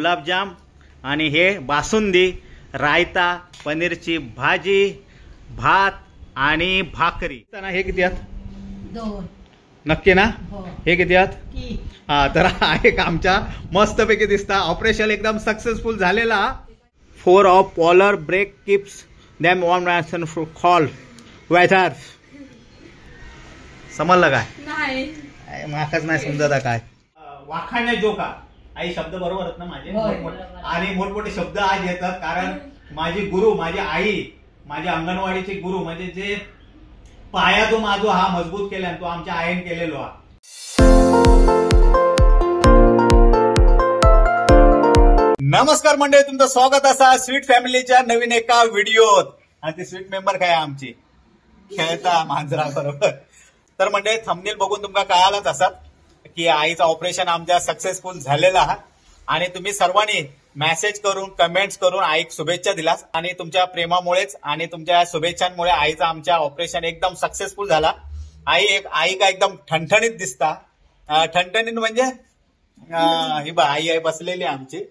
गुलाबजाम आणि हे बासुंदी, रायता, पनीरची भाजी, भात आणि भाकरी. हे किती आहेत? 2. नक्की ना? हो. हे किती आहेत? हा, तर एक आमच्या मस्तपैकी दिसता ऑपरेशन एकदम सक्सेसफुल झालेला. 4 of polar bear keeps them warm ration for cold weather. समजलं काय? नाही, माकाच नाही समजत काय. वाखाणणे जो का आई शब्द बरोबर आहेत ना माझे? आणि मोठमोठे शब्द आज येतात कारण माझी गुरु, माझी आई, माझी अंगणवाडीची गुरु, म्हणजे जे पाया जो माझो हा मजबूत केला तो आमच्या आईने केलेलो हा. नमस्कार मंडळी, तुमचं स्वागत असा स्वीट फॅमिलीच्या नवीन एका व्हिडिओत. आणि ती स्वीट मेंबर काय आमची खेळता मांजरा बरोबर. तर मंडळी थंबनेल बघून तुमका कळालंच असत की आईचं ऑपरेशन आमच्या सक्सेसफुल झालेलं आहे आणि तुम्ही सर्वांनी मेसेज करून कमेंट्स करून आईक शुभेच्छा दिलास आणि तुमच्या प्रेमामुळेच आणि तुमच्या शुभेच्छांमुळे आईचं आमच्या ऑपरेशन एकदम सक्सेसफुल झाला. आई का एकदम ठणठणीत दिसता. ठणठणीत म्हणजे ही बा आई बसलेली आमची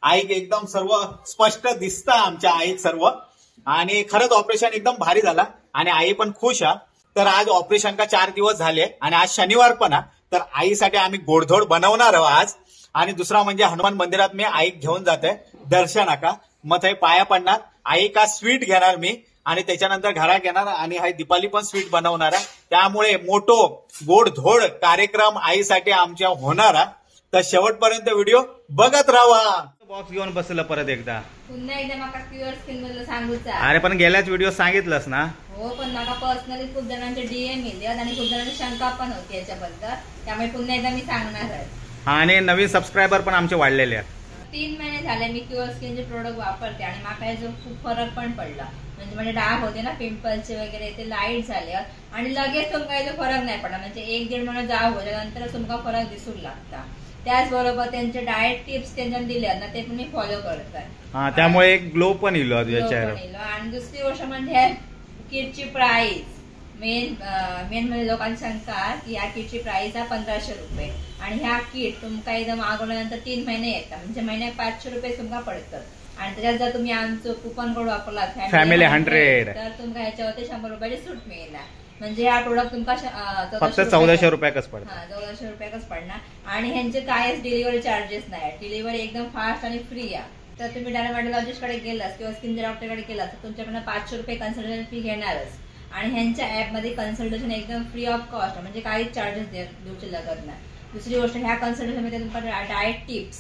आई एकदम सर्व स्पष्ट दिसता आमच्या आईक सर्व. आणि खरंच ऑपरेशन एकदम भारी झाला आणि आई पण खुश आहे. तर आज ऑपरेशन का 4 दिवस झाले आणि आज शनिवार पण आहे. तर आईसाठी आम्ही गोडधोड बनवणार आहोत आज. आणि दुसरा म्हणजे हनुमान मंदिरात मी आई घेऊन जाते दर्शनाका, मग ते पाया पडणार. आई का स्वीट घेणार मी आणि त्याच्यानंतर घरात घेणार आणि हाय दीपाली पण स्वीट बनवणार आहे. त्यामुळे मोठो गोडधोड कार्यक्रम आईसाठी आमच्या होणार आहे. तर शेवटपर्यंत व्हिडिओ बघत राहा. बॉक्स घेऊन बसलं परत एकदा पुन्हा एकदा मला क्यूअर स्किन मधलं सांगूचा. अरे पण गेल्याच व्हिडिओ सांगितलंस ना. हो, पण मला पर्सनली खूप जणांचे डीएम येतात आणि खूप जणांची शंका पण होती याच्याबद्दल, त्यामुळे पुन्हा एकदा मी सांगणार आहे. आणि नवीन सबस्क्रायबर पण आमचे वाढलेले आहेत. 3 महिने झाले मी क्यूअर स्किनचे प्रोडक्ट वापरते आणि मला याचा खूप फरक पण पडला. म्हणजे माझे डाग होते ना पिंपल्सचे वगैरे ते लाईट झाले आणि लगेच तुमका याचा फरक नाही पडला. म्हणजे 1-1.5 महिना जाग होत्या नंतर तुमका फरक दिसू लागता. त्याचबरोबर त्यांचे डाएट टिप्स त्यांच्या दिल्यात ना ते पण मी फॉलो करत आहे. त्यामुळे एक ग्लो पण येईल आणि दुसरी गोष्ट म्हणजे किटची प्राइस मेन म्हणजे लोकांची शंका की या किटची प्राइस आहे 1500 रुपये आणि ह्या किट तुमका एकदम मागवल्यानंतर 3 महिने येतात. म्हणजे महिन्यात 500 रुपये तुमका पडतात. आणि त्याच्यात जर तुम्ही आमचं कुपन कोड वापरला फॅमिली 100 तर तुमका ह्याच्यावरती 100 रुपयाची सूट मिळेल. म्हणजे हा प्रोडक्ट तुमका फक्त 1400 रुपयाकच पडणार. 1400 रुपयाकच पडणार. आणि ह्यांचे कायच डिलिव्हरी चार्जेस नाही. डिलिव्हरी एकदम फास्ट आणि फ्री आहे. तर तुम्ही डायरेक्ट कडे गेलास किंवा स्किन डॉक्टरकडे गेलास तर तुमच्याकडनं 500 रुपये कन्सल्टेशन फी घेणारच. आणि ह्यांच्या ऍप मध्ये कन्सल्टेशन एकदम फ्री ऑफ कॉस्ट, म्हणजे काहीच चार्जेस देऊचे लागत नाही. दुसरी गोष्ट ह्या कन्सल्टेशन मध्ये तुम्हाला डाएट टिप्स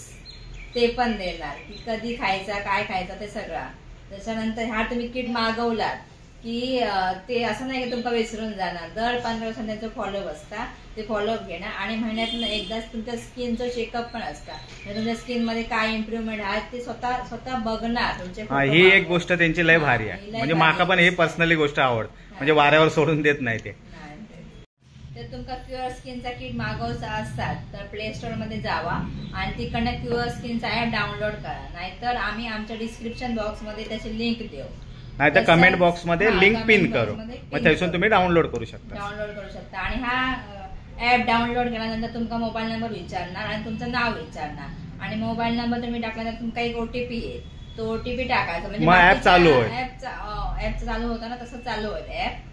ते पण देणार की कधी खायचा काय खायचं ते सगळं. त्याच्यानंतर ह्या तुम्ही किट मागवलात की ते असं नाही की तुमका विसरून जाणार. दर 15 दिवसांनी त्यांचं फॉलोअप असता, ते फॉलोअप घेणार आणि महिन्यातून एकदाच तुमच्या स्किनचं चेकअप पण असतं. म्हणजे तुमच्या स्किन मध्ये काय इम्प्रुव्हमेंट आहे ते स्वतः बघणार. ही एक गोष्ट त्यांची लय भारी आहे. म्हणजे माका पण हे पर्सनली गोष्ट आवडते. म्हणजे वाऱ्यावर सोडून देत नाही ते. तर तुमका क्यूअर स्किनचा किट मागवचा असतात तर प्ले स्टोर मध्ये जावा आणि तिकडनं क्यूअर स्किनचा ऍप डाउनलोड करा. नाहीतर आम्ही आमच्या डिस्क्रिप्शन बॉक्स मध्ये त्याची लिंक देऊ, नाहीतर कमेंट बॉक्स मध्ये लिंक पिन करू. मग त्यातून तुम्ही डाउनलोड करू शकता. आणि हा ऍप डाउनलोड केल्यानंतर तुमचा मोबाईल नंबर विचारणार आणि तुमचं नाव विचारणार आणि मोबाईल नंबर तुम्ही टाकल्यानंतर तुमका एक ओटीपी येईल. तो ओटीपी टाकायचा म्हणजे ऍप चालू होईल. ऍप चालू होतं ना तसं चालू होईल ऍप.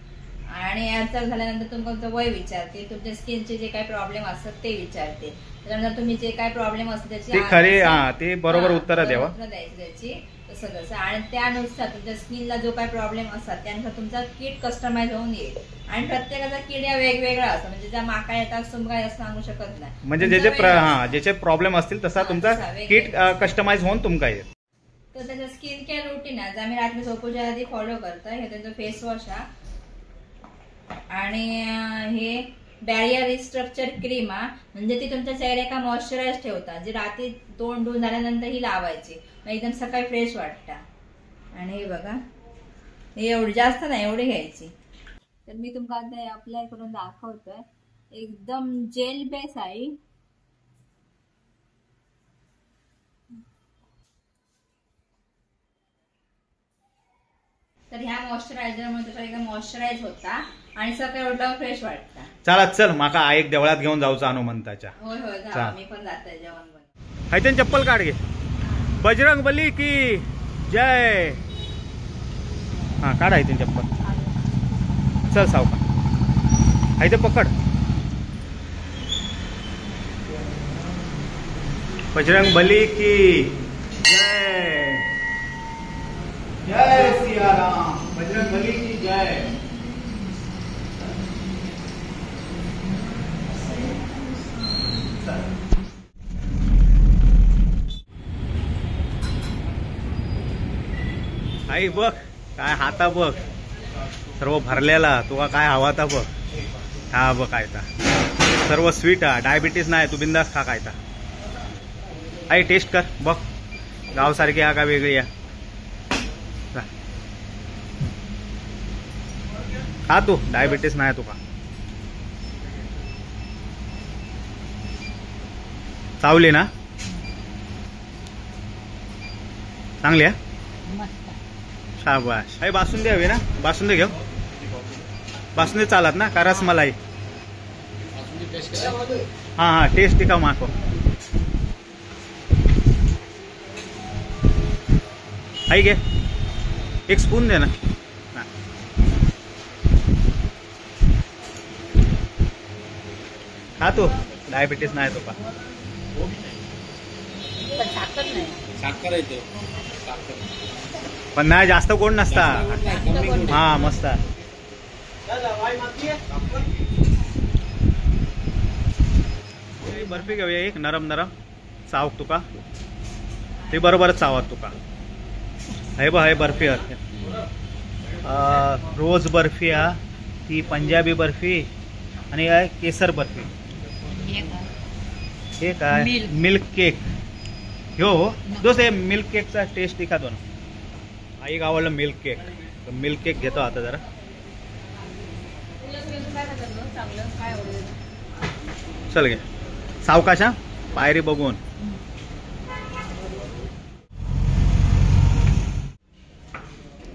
आणि ऍप चालू झाल्यानंतर तुमचं वय विचारते, तुमच्या स्किनचे जे काही प्रॉब्लेम असतात ते विचारते. त्याच्यानंतर तुम्ही जे काही प्रॉब्लेम असतात त्याची ते बरोबर उत्तर द्यायची त्याची तसं. आणि त्यानुसार तुमच्या स्किनला जो काही प्रॉब्लेम असतात त्यानुसार तुमचा किट कस्टमाइज होऊन येईल. आणि प्रत्येकाचा किट या वेगवेगळा असतो. म्हणजे ज्या माका येतात तुम्ही काय सांगू शकत नाही. म्हणजे ज्याचे प्रॉब्लेम असतील तसा तुमचा किट कस्टमाइज होऊन तुमका येईल. तर त्याचं स्किन केअर रुटीन आहे आम्ही रात्री झोपूच्या आधी फॉलो करतोय. हे त्यांचं फेस वॉश आहे आणि हे बॅरियर रिस्ट्रक्चर क्रीम आहे. म्हणजे ती तुमच्या चेहऱ्याला मॉइश्चराइज ठेवता. जी रात्री तोंड धुवून झाल्यानंतर ही लावायची, एकदम सकाळी फ्रेश वाटतं. आणि हे बघा हे एवढी जास्त नाही एवढी घ्यायची. तर मी तुमका आता अप्लाय करून दाखवतोय. एकदम जेल बेस आहे. तर ह्या मॉइश्चरायझरमुळे तुझा एकदम मॉइश्चराइज होता आणि सकाळी उठल्यावर फ्रेश वाटतं. चला चल माका एक देवळात घेऊन जाऊचा हनुमंताच्या. होय होय, मी पण जाते जेवण. हैतन चप्पल काढ घे. बजरंग बली की जय. हा काढ हैतन चप्पल. चल सावका हैते पकड. बजरंग बली की जय. जय सिया राम. बजरंग बली की जय. आई बघ काय हाता बघ सर्व भरलेला. तुला काय हवा ता बघ. हा बघ काय ता सर्व स्वीट हा. डायबिटीस नाही. तू बिंदास खा काय ता. आई टेस्ट कर बघ गाव सारखी हा का वेगळी आहे. खा तू. डायबिटीस नाही तुका. चावली ना चांगली आहे. शाबाश. आई बासुंदी हवी ना. बासुंदी घेऊ. बासुंदी चालत ना का रसमलाई. हा हा टेस्ट टिका माको. आई घे एक स्पून दे ना. खा तू. डायबिटीस नाही तुका. साखर आहे पण नाही जास्त कोण नसता. हा मस्त. बर्फी घेऊया एक नरम नरम. चावक तुका ते बरोबरच चावत तुका. हे बघ हे बर्फी रोज बर्फी हा. ती पंजाबी बर्फी आणि काय केसर बर्फी. हे काय मिल्क केक. हो दोस्त हे मिल्क केकचा टेस्ट दिखा दो ना. आई आवडलं मिल्क केक. मिल्क केक घेतो आता जरा. चल घे सावकाशा पायरी बघून.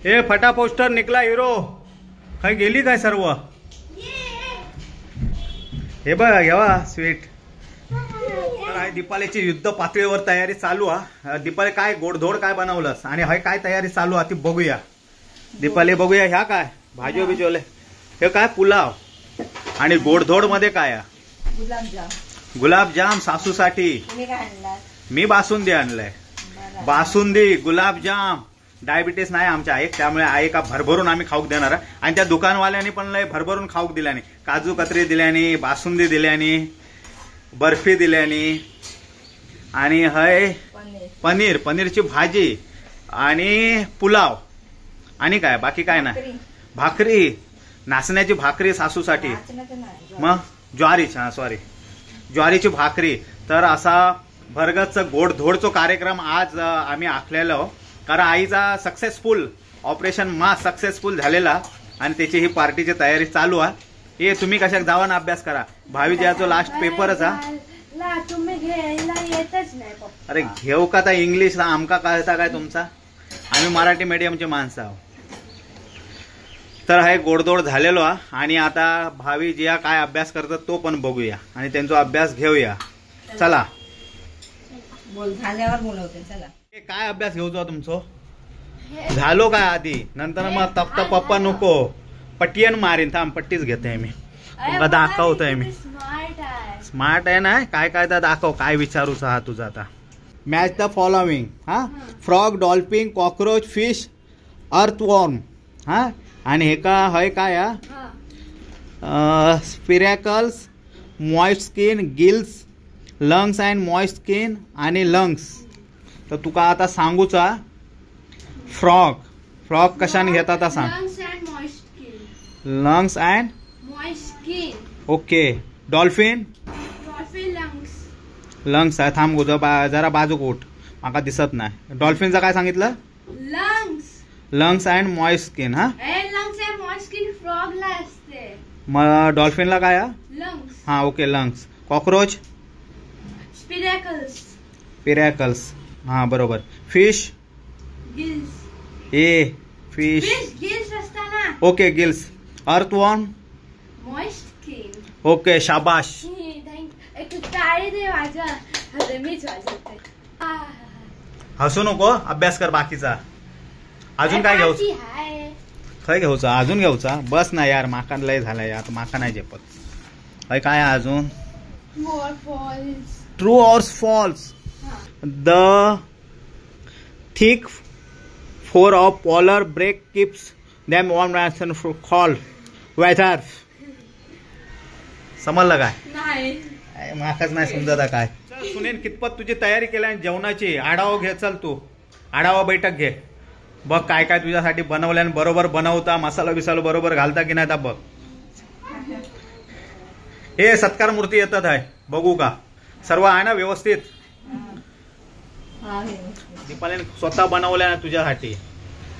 हे फटा पोस्टर निकला हिरो. काय गेली काय सर्व. हे बघा घ्यावा स्वीट. दीपालीची युद्ध पातळीवर तयारी चालू हा. दीपाली काय गोडधोड काय बनवलंस आणि हाय काय तयारी चालू आहे ती बघूया. दीपाली बघूया ह्या काय भाजी बिजवले. हे काय पुलाव आणि गोडधोड मध्ये काय गुलाबजाम सासूसाठी. मी बासुंदी आणलंय. बासुंदी गुलाबजाम. डायबिटीस नाही आमच्या आईक त्यामुळे आई का भरभरून आम्ही खाऊक देणार. आणि त्या दुकानवाल्यांनी पण लय भरभरून खाऊक दिल्याने. काजू कतरी दिल्याने. बासुंदी दिल्याने. बर्फी दिल्याने. आणि हय पनीर. पनीरची भाजी आणि पुलाव आणि काय बाकी काय नाही. भाकरी नाचण्याची भाकरी सासूसाठी. मग ज्वारीची हा सॉरी ज्वारीची भाकरी. तर असा भरगतचा गोडधोडचा कार्यक्रम आज आम्ही आखलेलो. कारण आईचा सक्सेसफुल ऑपरेशन मास सक्सेसफुल झालेला आणि त्याची ही पार्टीची तयारी चालू आहे. ये तुम्ही कशाक जावा ना अभ्यास करा. भावीजाचा लास्ट पेपरच हा. अरे घेऊ का आता इंग्लिश आमका कळता काय तुमचा. आम्ही मराठी मीडियमचे माणसं आहोत. तर हा गोडधोड झालेलो हा. आणि आता भावी जिया काय अभ्यास करतात तो पण बघूया आणि त्यांचा अभ्यास घेऊया. चला झाल्यावर बोलवते. चला काय अभ्यास घेऊचो तुमचो. झालो काय आधी नंतर मग तप्त पप्पा नको. पट्टियन मारीन थांब. पट्टीच घेते मी तुला दाखवतोय मी. स्मार्ट आहे ना. काय काय तर दाखव. काय विचारूच हा तुझा आता. मॅच द फॉलोविंग हा. Frog dolphin cockroach fish earthworm हा. आणि हे का हय काय हा. Spiracles moist skin gills lungs and moist skin आणि लंग्स. तर तुका आता सांगूचा. फ्रॉग फ्रॉग कशाने घेतात आता सांग. Lungs and okay. Dolphin lungs आहे. थांब जरा बाजूक उठ माका दिसत नाही. डॉल्फिनचं काय सांगितलं. लंग्स अँड मॉइस्ट स्किन हा. मग डॉल्फिनला काय हा ओके लंग्स. कॉकरोच पिरॅकल्स हा बरोबर. Fish a fish okay gills. Earthworm okay शाबाश. हसू नको, अभ्यास कर बाकीचा. अजून काय घेऊच काय घेऊचा अजून घेऊचा बस ना यार, माका लय झालाय आता, माका नाही झेपत. काय काय आहे अजून? True or false. The thick fur of polar bear keeps them warm cold weather. समजलं काय? नाही माकाच नाही समजत काय. सुनील कितपत तुझी तयारी केली जेवणाची? आढावा घे, चल तू आढावा बैठक घे. बघ काय काय तुझ्यासाठी बनवल्यान, बरोबर बनवता, मसाला बिसाला बरोबर घालता की नाही. बघ हे सत्कार मूर्ती येतात आहे, बघू का सर्व आहे ना व्यवस्थित? दीपालीने स्वतः बनवल्या ना तुझ्यासाठी,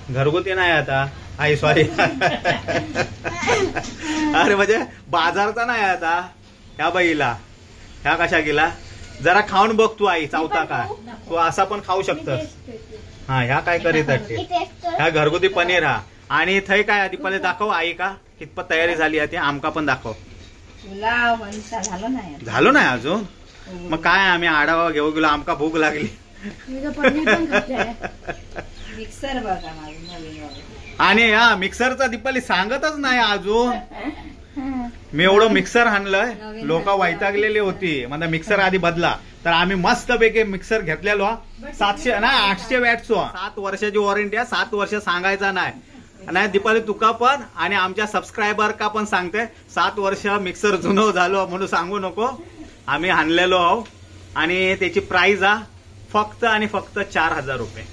घरगुती नाही आता. आई सॉरी अरे म्हणजे बाजारचा नाही आता. ह्या बाईला ह्या कशा गेला जरा खाऊन बघ तू. आई चावता का? तू असा पण खाऊ शकतस. हा ह्या काय करीत ह्या घरगुती पनीर हा. आणि थंय काय दीपाली दाखव आई का कितपत तयारी झाली आहे ती आमका पण दाखव. झालं नाही अजून? मग काय आम्ही आढावा घेऊ गेलो, आमका भूक लागली. मिक्सर बघा नवीन. आणि हा मिक्सरचा दीपाली सांगतच नाही अजून. मी एवढं मिक्सर आणलंय, लोक वैतागलेली होती म्हणजे मिक्सर आधी बदला. तर आम्ही मस्त पैकी मिक्सर घेतलेलो 700 ना 800 वॅटचो. 7 वर्षाची वॉरंटी आहे, 7 वर्ष सांगायचा नाही दीपाली तुका पण आणि आमच्या सबस्क्रायबर का पण सांगते. 7 वर्ष मिक्सर जुनं झालो म्हणून सांगू नको. आम्ही आणलेलो आहो आणि त्याची प्राइस हा फक्त आणि फक्त 4000 रुपये.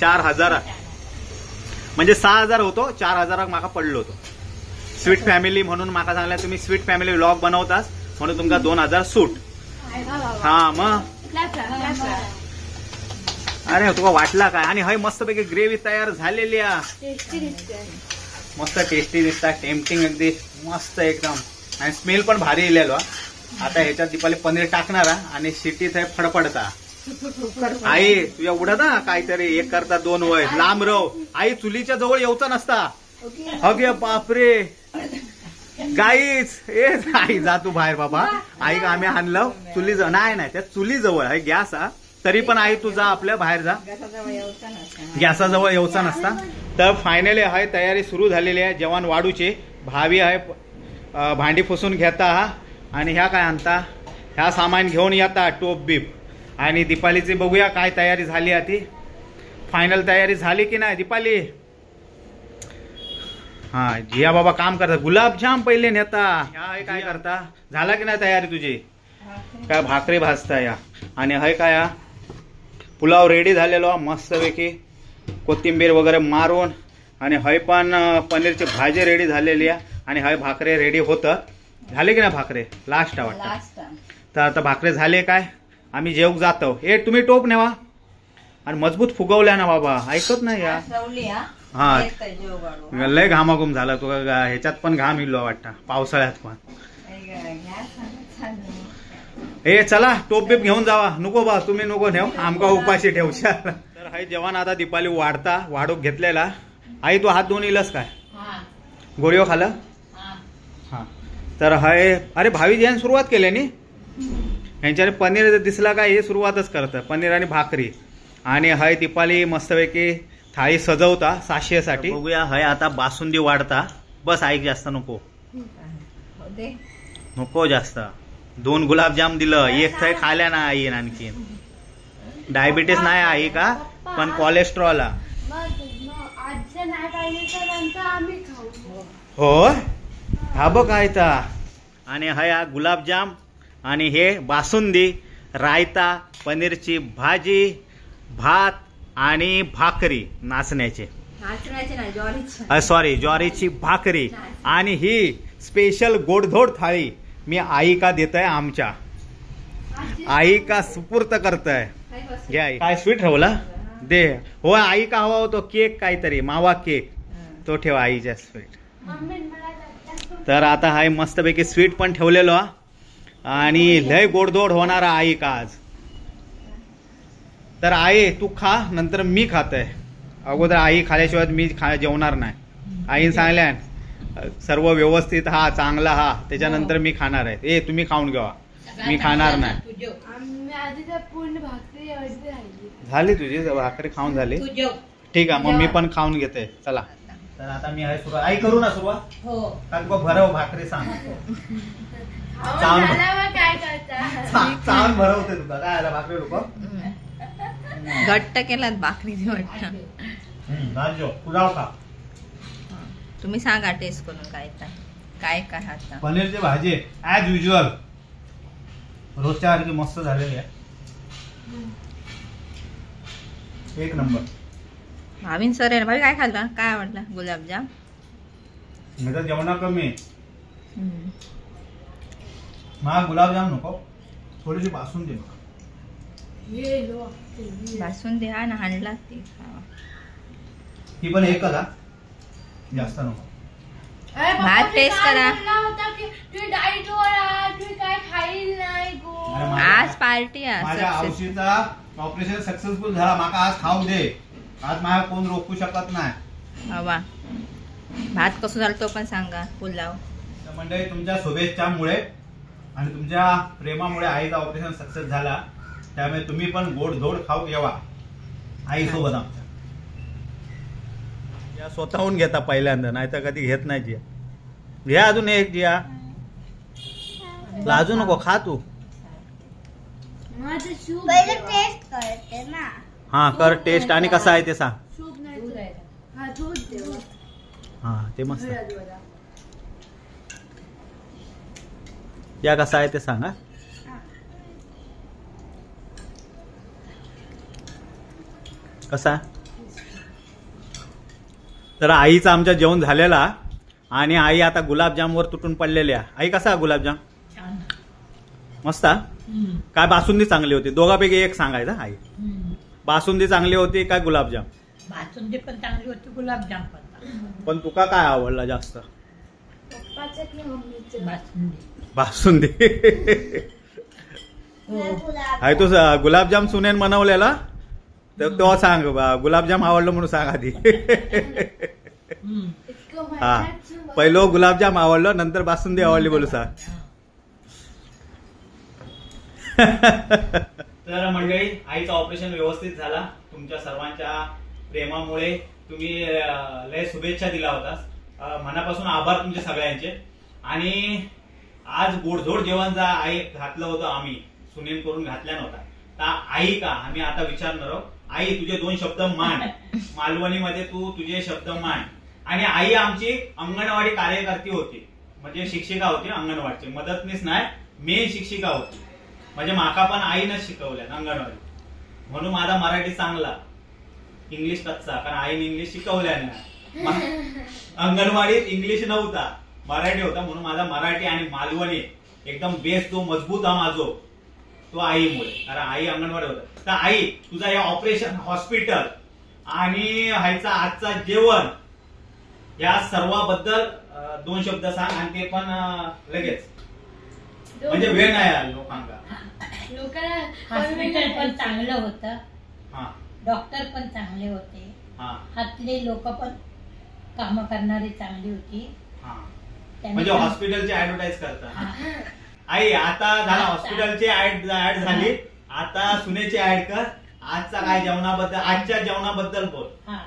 4000 म्हणजे 6000 होतो, 4000 माका पडलो होतो. स्वीट फॅमिली म्हणून माका सांगला तुम्ही स्वीट फॅमिली व्लॉग बनवतास म्हणून तुमका 2000 सूट. हा मग अरे तुका वाटला काय? आणि हय मस्तपैकी ग्रेव्ही तयार झालेली आहे, मस्त टेस्टी दिसता, टेम्पटिंग अगदी मस्त एकदम. आणि स्मेल पण भारी येलेलो. आता ह्याच्यात दीपाली पनीर टाकणार आणि शिटीत आहे फडफडता. आई तुझ्या उडत ना काहीतरी एक करता 2 वय लांब रव. आई चुलीच्या जवळ येऊचा नसता. अगे बापरे गाईच ए आई जा तू बाहेर बाबा. आई का आम्ही आणलं चुली नाही त्या चुली जवळ आहे गॅस हा. तरी पण आई तू जा आपल्या बाहेर जा, गॅसाजवळ येऊचा नसता. तर फायनली आहे तयारी सुरू झालेली आहे जेवण वाढूची. भावी आहे भांडी पुसून घेता आणि ह्या काय आणता ह्या सामान घेऊन येता टोप बीप. आणि दीपालीची बघूया काय तयारी झाली आहे ती. फायनल तयारी झाली की नाही दीपाली? हा जिया बाबा काम करता, गुलाबजाम पहिले नेता. ह्या काय करता? झाला की नाही तयारी तुझी? काय भाकरी भाजता या. आणि हय काय पुलाव रेडी झालेलो मस्तपैकी, कोथिंबीर वगैरे मारून. आणि हय पण पनीरची भाजी रेडी झालेली आहे. आणि हय भाकरे रेडी होतं. झाले की नाही भाकरे? लास्ट वाटतं. तर आता भाकरे झाले काय आम्ही जेवू जातो. हे तुम्ही टोप नेवा आणि मजबूत फुगवल्या ना बाबा, ऐकत नाही या. हा लय घामाघूम झाला तो. ह्याच्यात पण घाम इलो वाटतं पावसाळ्यात पण. हे चला टोप बीप घेऊन जावा. नको बा तुम्ही नको नेव, आमका उपाशी ठेवशा. तर हाय जेवण आता दीपाली वाढूक घेतलेला. आई तू हात धुवून येलस काय? गोळीओ खालं? हा तर हाय अरे भावी जेवण सुरुवात केली नी. ह्यांच्याने पनीर दिसला काय हे सुरुवातच करतं, पनीर आणि भाकरी. आणि हय दीपाली मस्तपैकी थाळी सजवता 700 साठी. बघूया हय आता बासुंदी वाढता. बस ऐक जास्त नको नको जास्त. 2 गुलाबजाम दिलं, एक थय खाल्या ना आई. आणखीन डायबिटीस नाही आई का पण कोलेस्ट्रॉल हो. हा बघ काय ता. आणि हय गुलाबजाम आणि हे बासुंदी, रायता, पनीरची भाजी, भात आणि भाकरी नाचण्याचे सॉरी ज्वारीची भाकरी. आणि ही स्पेशल गोडधोड थाळी मी आई का देतय, आमच्या आई का सुपूर्त करतय. घे आई. काय स्वीट ठेवला दे. हो आई का हवा होतो केक, काहीतरी मावा केक तो ठेवा आईच्या स्वीट. तर आता हाय मस्तपैकी स्वीट पण ठेवलेलो आणि लय गोडधोड होणारा आई का आज. तर आई तू खा नंतर मी खातय. अगोदर आई खाल्याशिवाय मी जेवणार नाही. आईने सांगल्या सर्व व्यवस्थित हा चांगला हा त्याच्यानंतर मी खाणार आहे. तुम्ही खाऊन घ्या. मी खाणार नाही. तुझ्यो आम्ही आधी तर पूर्ण भाकरी एवढी राहिली. झाली तुझी भाकरी खाऊन झाली. तुझ्यो ठीक आहे, मग मी पण खाऊन घेते. चला तर आता मी आहे सुरुवात. आई करू ना सुरुवात. हो का तुका भरव भाकरी सांग. अहो, चावून दादा मग काय करता? चावून भरवते तुका काय आला भाकरी लोक. घट्ट केलात भाकरी वाटतं. भाजो पुलाव खा. तुम्ही सांगा टेस्ट करून काय काय काय आता. पनीरची भाजी ऍज युजल रोजच्या सारखी मस्त झालेली आहे. एक नंबर. भावीन सर आहे ना. भावी काय खाल्लं, काय आवडलं? गुलाबजाम. मी तर जेवणा कमी. मला गुलाबजाम नको, थोडीशी बासुंदी नको. हे लो. बासुंदी हा ना हाणला ती. ती पण एकच हा, जास्त नको. अरे पप्पा, भात तुम्ही टेस्ट काय करा. बोलला होता की तुम्ही डाएट वर आहात, तुम्ही काय खाईल नाही गो. अरे माझ्या- आज पार्टी माझ्या आहे. औषधीचा ऑपरेशन सक्सेसफुल झाला. माका आज खाऊ दे. आज माझ्या कोण रोखू शकत नाही. हवा भात कसं झालं तो पण सांगा. पुलाव तर मंडळी, तुमच्या शुभेच्छांमुळे आणि तुमच्या प्रेमामुळे आईचा ऑपरेशन सक्सेस झाला. त्यामुळे तुम्ही पण गोड धोड खाऊ घ्यावा आई सोबत आमच्या. या स्वतःहून घेता पहिल्यांदा, नाही तर कधी घेत नाही. जिया घ्या अजून एक. जिया लाजू नको, खा तू. माझं सूप पहिले देवा. टेस्ट करते ना. हा कर टेस्ट. आणि कसं आहे ते सांग. सूप नाही दूध तर- आहे. हा दूध देवा. हा ते मस्त आहे. हळद वाला. या कसं आहे ते सांगा. कसा. तर आईचं आमच्या जेवण झालेला आणि आई आता गुलाबजामवर तुटून पडलेल्या. आई कसा गुलाबजाम. छान मस्त हा? काय बासुंदी चांगली होती. दोघांपैकी एक सांगायचं आई. बासुंदी चांगली होती काय गुलाबजाम. बासुंदी पण चांगली होती, गुलाबजाम पण पण तुका काय आवडला जास्त. पप्पाचं की मम्मीचं? बासुंदी बासुंदी. हो आई तू गुलाबजाम सुनेन बनवलेला तर तो सांग गुलाबजाम आवडलं म्हणून सांग आधी. इतकं हा मजाचं. पहिलं गुलाबजाम आवडलं, नंतर बासुंदी आवडली बोलू सांग. तर मंडळी, आईचं ऑपरेशन व्यवस्थित झाला. तुमच्या सर्वांच्या प्रेमामुळे तुम्ही लय शुभेच्छा दिला होतास. मनापासून आभार तुमचे सगळ्यांचे. आणि आज गोडधोड जेवण जा आई घातलं होतं आम्ही, सुनेन करून घातल्या नव्हता. तर आई का आम्ही आता विचारणार आहोत. आई तुझे 2 शब्द मान. मालवणीमध्ये तू तुझे शब्द मान. आणि आई आमची अंगणवाडी कार्यकर्ती होती, म्हणजे शिक्षिका होती अंगणवाडीची. मदतनीस नाही, मेन शिक्षिका होती. म्हणजे माका पण आईनच शिकवल्या अंगणवाडी. म्हणून माझा मराठी चांगला, इंग्लिश कच्चा, कारण आईने इंग्लिश शिकवल्या नाही. अंगणवाडीत इंग्लिश नव्हता, मराठी होता. म्हणून माझा मराठी आणि मालवणी एकदम बेस जो मजबूत हा माझो तो आईमुळे, कारण आई अंगणवाडी होता. तर आई तुझा या ऑपरेशन, हॉस्पिटल आणि ह्याचा आजचा जेवण या सर्वाबद्दल 2 शब्द सांग. आणि ते पण लगेच, म्हणजे वेळ नाही आला लोकांना. लोकांना हॉस्पिटल पण चांगलं होतं, हा डॉक्टर पण चांगले होते, हा हातले लोक पण काम करणारी चांगली होती. हा त्यांनी म्हणजे पण- हॉस्पिटलची ऍडव्हर्टाईज करता. हा. आई आता झाला हॉस्पिटलची ऍड झाली, आता सुनेची ऍड कर. आजचा काय जेवणाबद्दल, आजच्या जेवणाबद्दल बोल. हा.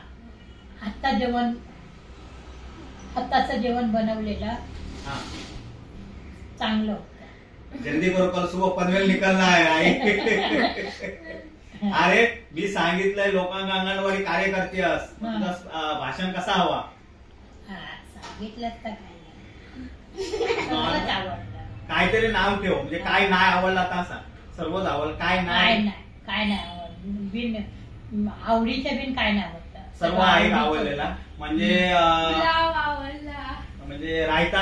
आत्ताचं जेवण बनवलेलं हा चांगलं होतं. जल्दी करो, कल सुबह पनवेल निकलना है आई. अरे मी सांगितलंय लोकांना अंगणवाडी कार्यकर्ती अस, तुझं भाषण कसा हवा. हा, सांगितलं तर काय नाही. सर्वच आवडलं. काहीतरी नाव ठेव, म्हणजे काय नाही आवडला आता सांग. सर्वच आवडलं, काय काय नाही नाही, काय नाही आवडलं. बिन आवडीच्या बिन काय नाही आवडतं. सर्व आहे आवडलेला. म्हणजे पुलाव आवडला. म्हणजे रायता,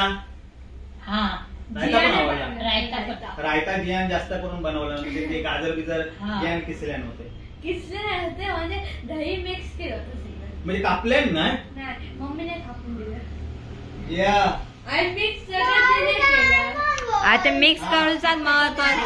हा, रायता पण आवडला. रायता पण. रायता जियान जास्त करून बनवलं, म्हणजे ते गाजर बिजर हा. जियान किसल्या नव्हते. किसले नव्हते, म्हणजे दही मिक्स केलं होतं सगळं. म्हणजे कापले नाही. नाही, मम्मीने कापून दिलं. या आणि मिक्स सगळं तिने केलं. आता मिक्स करूचा महत्वाचं.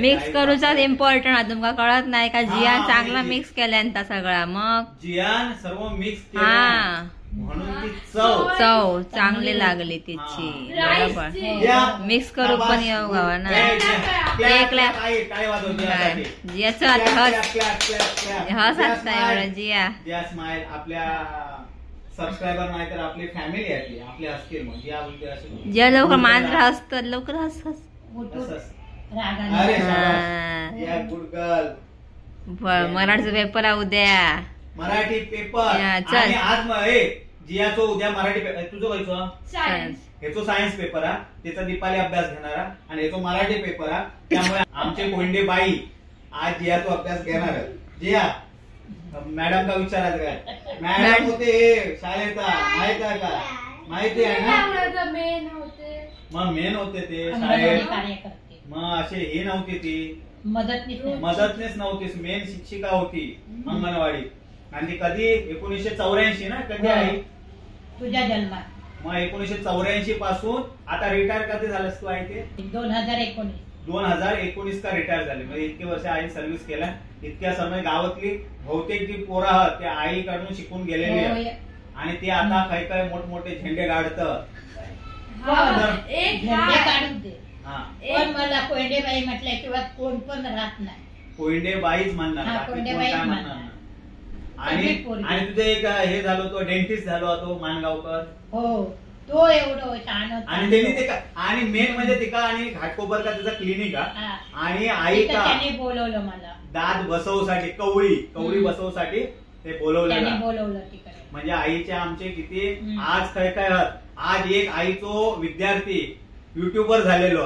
मिक्स करूचाच इम्पॉर्टंट आहे. तुमका कळत नाही का. जिया हा, चांगला म्हणजे- मिक्स केल्यांता सगळा. मग जियान सर्व मिक्स केलं. हा म्हणून ती चव चव चांगली लागली तिची बरोबर मिक्स करू पण येऊ गावा ना काय वाजवते याचं हस असता एवढं जिया जिया स्माइल आपल्या सबस्क्रायबर नाही तर आपली फॅमिली आहे आपली असतील मग जिया बोलते असे ज्या लवकर मांजरा हसतात लवकर हस हस अरे जिया गुड गर्ल मराठीचा पेपर आहे उद्या मराठी पेपर चल. आणि आज जियाचो उद्या मराठी पेपर तुझं व्हायचं सायन्स ह्याचो सायन्स पेपर हा त्याचा दीपाली अभ्यास घेणारा आणि ह्याचो मराठी पेपर हा त्यामुळे आमचे कोंडे बाई आज जियाचो अभ्यास घेणार जिया मॅडम का विचारायचं काय मॅडम होते शाळेचा माहित आहे का माहिती आहे ना मेन होते मग मेन होते ते शाळेत कार्यकर्ते मग असे हे नव्हते ती मदतनीस नव्हतीस मेन शिक्षिका होती अंगणवाडी आणि ती कधी 1984 ना कधी आई तुझ्या जन्मात मग 1984 पासून आता रिटायर कधी झालंस तू आई ते 2019 का रिटायर झाले म्हणजे इतके वर्ष आई सर्व्हिस केल्या इतक्या समय गावातली बहुतेक जी पोरं आहात त्या आईकडून शिकून गेलेली आहेत आणि ते आता काही काही मोठमोठे झेंडे काढतं एक काढून दे हा पण मला कोंडेबाई म्हटल्याशिवाय कोण पण राहत नाही कोंडे बाईच म्हणणार हा, बाकी कोण कोंडेबाईच काय म्हणणार. म्हणणार आणि सगळी पोरगी. आणि तुझे एक हे झालो तो डेंटिस्ट झालो तो मानगावकर हो तो एवढं छान होता आणि त्यांनी ते आणि मेन म्हणजे ते का आणि घाटकोपर का त्याचा क्लिनिक हा. आणि आई तिथं का त्याने बोलवलं मला दात बसवसाठी कवळी बसवसाठी ते त्याने बोलवलेलं बोलवलं तिकडे म्हणजे आईचे आमचे किती हम्म. आज काय काय आहात. आज एक आईचो विद्यार्थी युट्यूबर झालेलो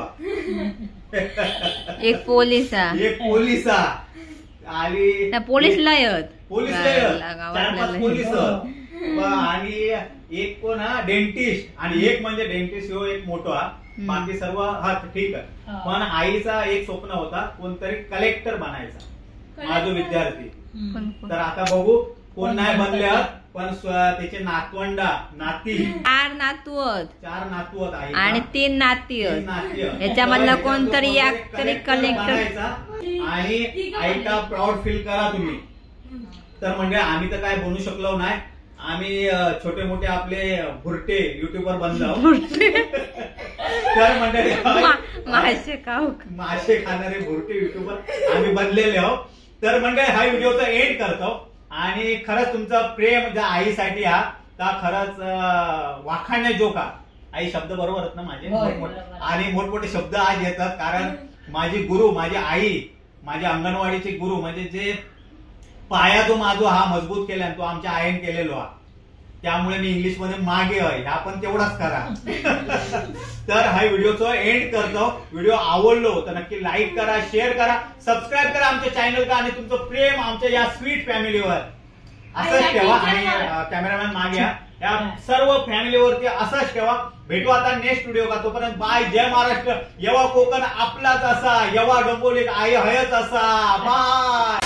एक पोलीस एक पोलिस आणि पोलीस लयत पोलीस चार पाच पोलीस आणि एक कोण हा डेंटिस्ट आणि एक म्हणजे डेंटिस्ट हो एक मोठा बाकी सर्व हा ठीक आहे हा. पण आईचा एक स्वप्न होता कोणतरी कलेक्टर बनायचा माझा विद्यार्थी तर आता बघू कोण नाही बनले पण त्याचे नाती 4 नातवत 4 नातू आहेत आई आणि 3 नाती याच्यामधलं कोणतरी एक तरी कलेक्टर आणि आईका प्राऊड फील करा तुम्ही तर म्हणजे आम्ही तर काय बनू शकलो नाही आम्ही छोटे मोठे आपले भुरटे युट्यूबर बनलो तर म्हणजे मासे खाणारे भुरटे युट्यूबर आम्ही बनलेले आहोत तर म्हणजे हा व्हिडिओचा एंड करतो आणि खरंच तुमचं प्रेम ज्या आईसाठी हा तर खरंच वाखाणण्याजोगा आई शब्द बरोबर आहेत ना माझे आणि मोठमोठे शब्द आज येतात कारण माझी गुरु माझी आई माझ्या अंगणवाडीचे गुरु म्हणजे जे पाया जो माझा हा मजबूत केला तो आमच्या आईने केलेलो हा त्यामुळे मी इंग्लिश मध्ये मागे आहे हा पण तेवढाच करा तर हा व्हिडिओचा एंड करतो व्हिडिओ आवडलो तर नक्की लाईक करा शेअर करा सबस्क्राईब करा आमच्या चॅनलला आणि तुमचं प्रेम आमच्या या स्वीट फॅमिलीवर असंच ठेवा आणि कॅमेरामॅन मागे या सर्व फॅमिलीवरती असंच ठेवा भेटू आता नेक्स्ट व्हिडिओ का तोपर्यंत बाय जय महाराष्ट्र यवा कोकण आपलाच असा यवा डोंबोलीत आई हयच असा बाय